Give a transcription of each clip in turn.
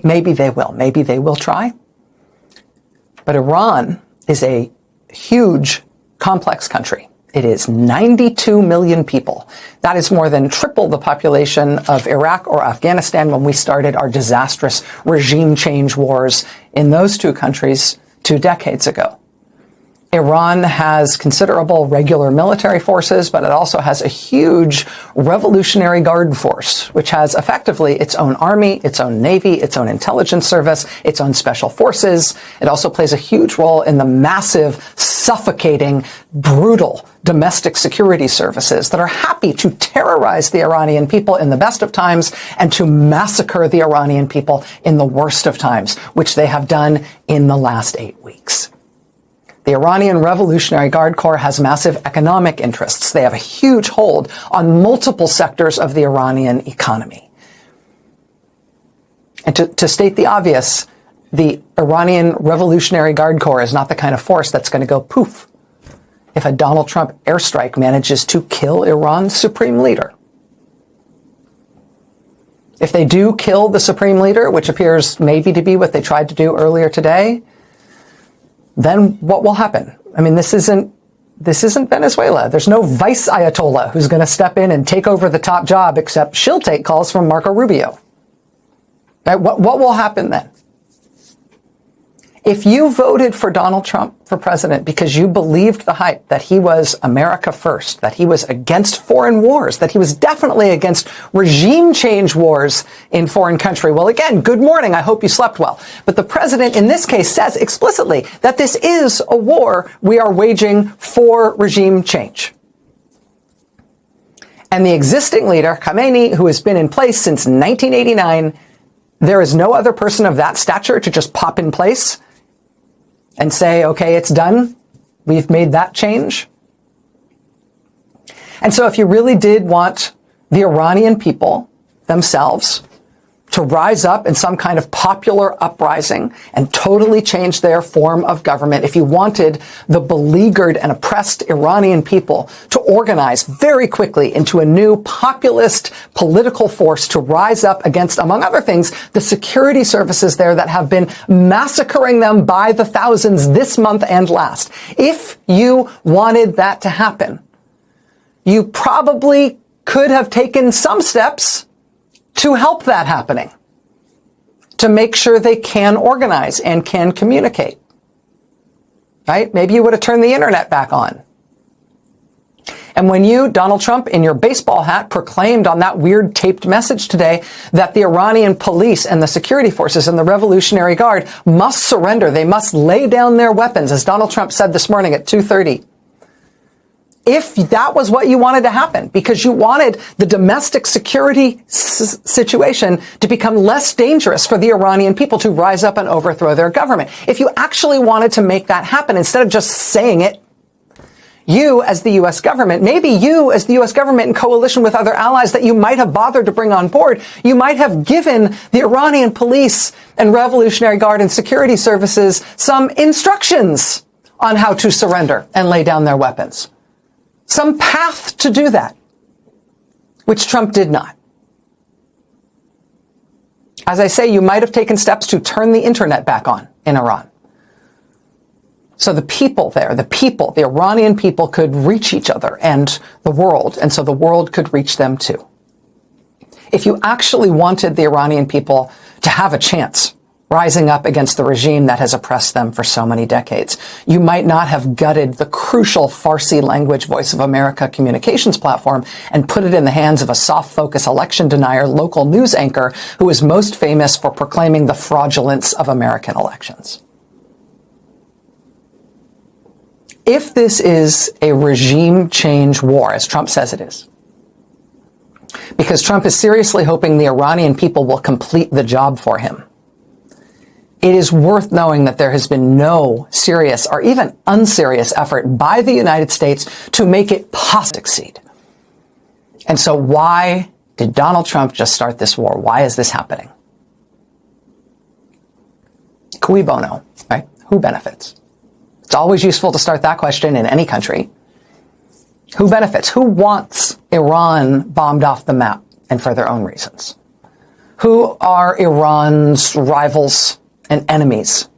maybe they will. Maybe they will try. But Iran is a huge, complex country. It is 92 million people. That is more than triple the population of Iraq or Afghanistan when we started our disastrous regime change wars in those two countries 2 decades ago. Iran has considerable regular military forces, but it also has a huge Revolutionary Guard force, which has effectively its own army, its own navy, its own intelligence service, its own special forces. It also plays a huge role in the massive, suffocating, brutal domestic security services that are happy to terrorize the Iranian people in the best of times and to massacre the Iranian people in the worst of times, which they have done in the last 8 weeks. The Iranian Revolutionary Guard Corps has massive economic interests. They have a huge hold on multiple sectors of the Iranian economy. And to state the obvious, the Iranian Revolutionary Guard Corps is not the kind of force that's going to go poof if a Donald Trump airstrike manages to kill Iran's supreme leader. If they do kill the supreme leader, which appears maybe to be what they tried to do earlier today, then what will happen? I mean, this isn't Venezuela. There's no vice Ayatollah who's going to step in and take over the top job, except she'll take calls from Marco Rubio. Right? What will happen then? If you voted for Donald Trump for president because you believed the hype that he was America first, that he was against foreign wars, that he was definitely against regime change wars in foreign country, well, again, good morning. I hope you slept well. But the president in this case says explicitly that this is a war we are waging for regime change. And the existing leader, Khamenei, who has been in place since 1989, there is no other person of that stature to just pop in place and say, okay, it's done. We've made that change. And so if you really did want the Iranian people themselves to rise up in some kind of popular uprising and totally change their form of government, if you wanted the beleaguered and oppressed Iranian people to organize very quickly into a new populist political force to rise up against, among other things, the security services there that have been massacring them by the thousands this month and last. If you wanted that to happen, you probably could have taken some steps to help that happening, to make sure they can organize and can communicate, right? Maybe you would have turned the internet back on. And when you, Donald Trump, in your baseball hat, proclaimed on that weird taped message today that the Iranian police and the security forces and the Revolutionary Guard must surrender, they must lay down their weapons, as Donald Trump said this morning at 2:30, if that was what you wanted to happen, because you wanted the domestic security situation to become less dangerous for the Iranian people to rise up and overthrow their government, if you actually wanted to make that happen, instead of just saying it, you as the U.S. government, maybe you as the U.S. government in coalition with other allies that you might have bothered to bring on board, you might have given the Iranian police and Revolutionary Guard and security services some instructions on how to surrender and lay down their weapons. Some path to do that, which Trump did not. As I say, you might have taken steps to turn the internet back on in Iran. So the people there, the Iranian people could reach each other and the world, and so the world could reach them too. If you actually wanted the Iranian people to have a chance rising up against the regime that has oppressed them for so many decades, you might not have gutted the crucial Farsi language Voice of America communications platform and put it in the hands of a soft-focus election denier local news anchor who is most famous for proclaiming the fraudulence of American elections. If this is a regime change war, as Trump says it is, because Trump is seriously hoping the Iranian people will complete the job for him, it is worth knowing that there has been no serious or even unserious effort by the United States to make it possible to succeed. And so why did Donald Trump just start this war? Why is this happening? Cui bono, right? Who benefits? It's always useful to start that question in any country. Who benefits? Who wants Iran bombed off the map and for their own reasons? Who are Iran's rivals and enemies?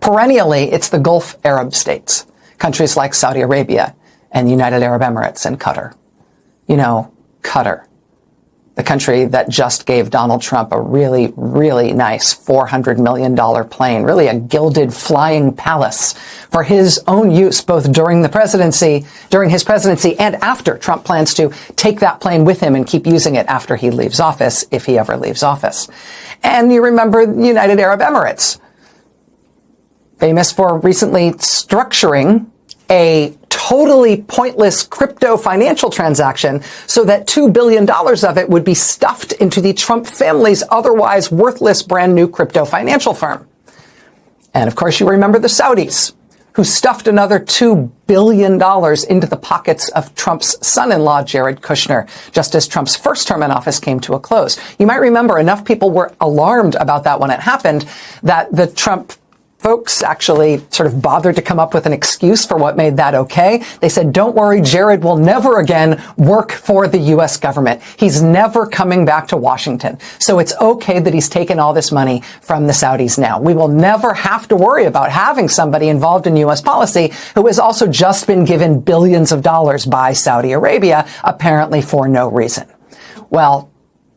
Perennially, it's the Gulf Arab states, countries like Saudi Arabia and the United Arab Emirates and Qatar. You know, Qatar, the country that just gave Donald Trump a really, really nice $400 million plane, really a gilded flying palace for his own use, both during his presidency and after. Trump plans to take that plane with him and keep using it after he leaves office, if he ever leaves office. And you remember the United Arab Emirates, famous for recently structuring a totally pointless crypto financial transaction so that $2 billion of it would be stuffed into the Trump family's otherwise worthless brand new crypto financial firm. And of course, you remember the Saudis, who stuffed another $2 billion into the pockets of Trump's son-in-law, Jared Kushner, just as Trump's first term in office came to a close. You might remember enough people were alarmed about that when it happened that the Trump folks actually sort of bothered to come up with an excuse for what made that okay. They said, don't worry, Jared will never again work for the U.S. government. He's never coming back to Washington. So it's okay that he's taken all this money from the Saudis now. We will never have to worry about having somebody involved in U.S. policy who has also just been given billions of dollars by Saudi Arabia, apparently for no reason. Well,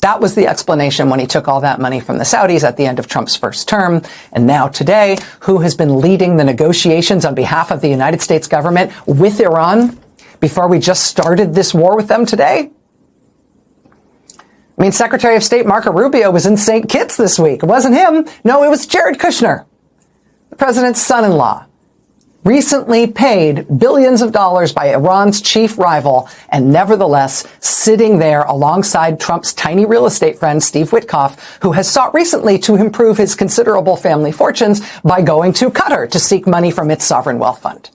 that was the explanation when he took all that money from the Saudis at the end of Trump's first term. And now today, who has been leading the negotiations on behalf of the United States government with Iran before we just started this war with them today? I mean, Secretary of State Marco Rubio was in St. Kitts this week. It wasn't him. No, it was Jared Kushner, the president's son-in-law, recently paid billions of dollars by Iran's chief rival, and nevertheless sitting there alongside Trump's tiny real estate friend, Steve Witkoff, who has sought recently to improve his considerable family fortunes by going to Qatar to seek money from its sovereign wealth fund.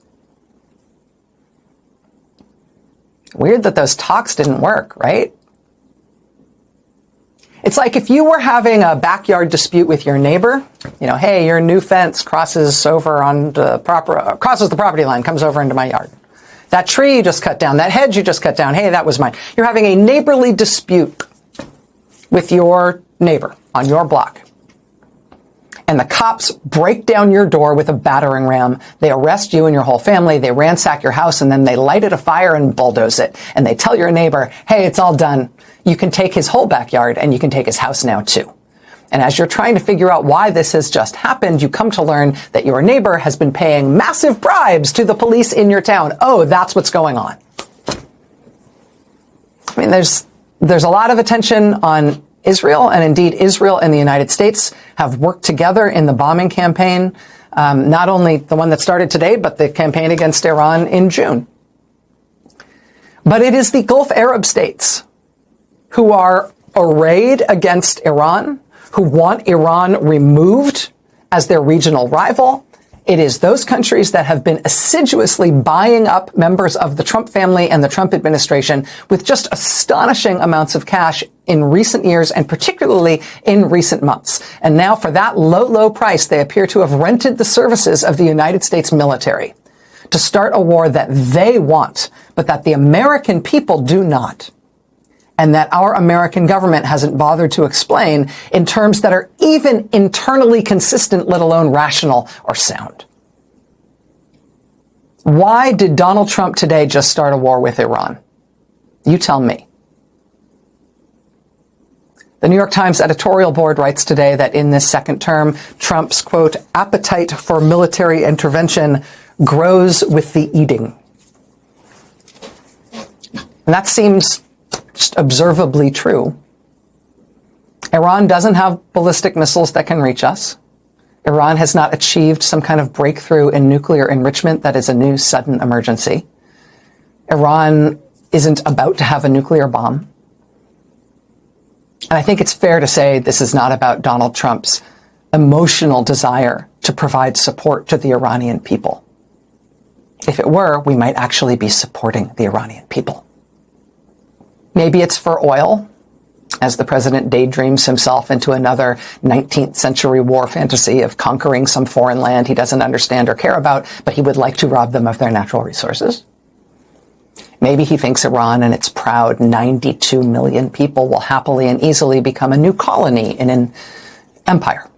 Weird that those talks didn't work, right? It's like if you were having a backyard dispute with your neighbor, you know, hey, your new fence crosses the property line, comes over into my yard. That tree you just cut down, that hedge you just cut down, hey, that was mine. You're having a neighborly dispute with your neighbor on your block. And the cops break down your door with a battering ram. They arrest you and your whole family. They ransack your house, and then they light it afire and bulldoze it. And they tell your neighbor, hey, it's all done. You can take his whole backyard and you can take his house now too. And as you're trying to figure out why this has just happened, you come to learn that your neighbor has been paying massive bribes to the police in your town. Oh, that's what's going on. I mean, there's a lot of attention on Israel, and indeed Israel and the United States have worked together in the bombing campaign, not only the one that started today, but the campaign against Iran in June. But it is the Gulf Arab states who are arrayed against Iran, who want Iran removed as their regional rival. It is those countries that have been assiduously buying up members of the Trump family and the Trump administration with just astonishing amounts of cash in recent years, and particularly in recent months. And now for that low, low price, they appear to have rented the services of the United States military to start a war that they want, but that the American people do not. And that our American government hasn't bothered to explain in terms that are even internally consistent, let alone rational or sound. Why did Donald Trump today just start a war with Iran? You tell me. The New York Times editorial board writes today that in this second term, Trump's, quote, appetite for military intervention grows with the eating. And that seems just observably true. Iran doesn't have ballistic missiles that can reach us. Iran has not achieved some kind of breakthrough in nuclear enrichment that is a new sudden emergency. Iran isn't about to have a nuclear bomb. And I think it's fair to say this is not about Donald Trump's emotional desire to provide support to the Iranian people. If it were, we might actually be supporting the Iranian people. Maybe it's for oil, as the president daydreams himself into another 19th century war fantasy of conquering some foreign land he doesn't understand or care about, but he would like to rob them of their natural resources. Maybe he thinks Iran and its proud 92 million people will happily and easily become a new colony in an empire.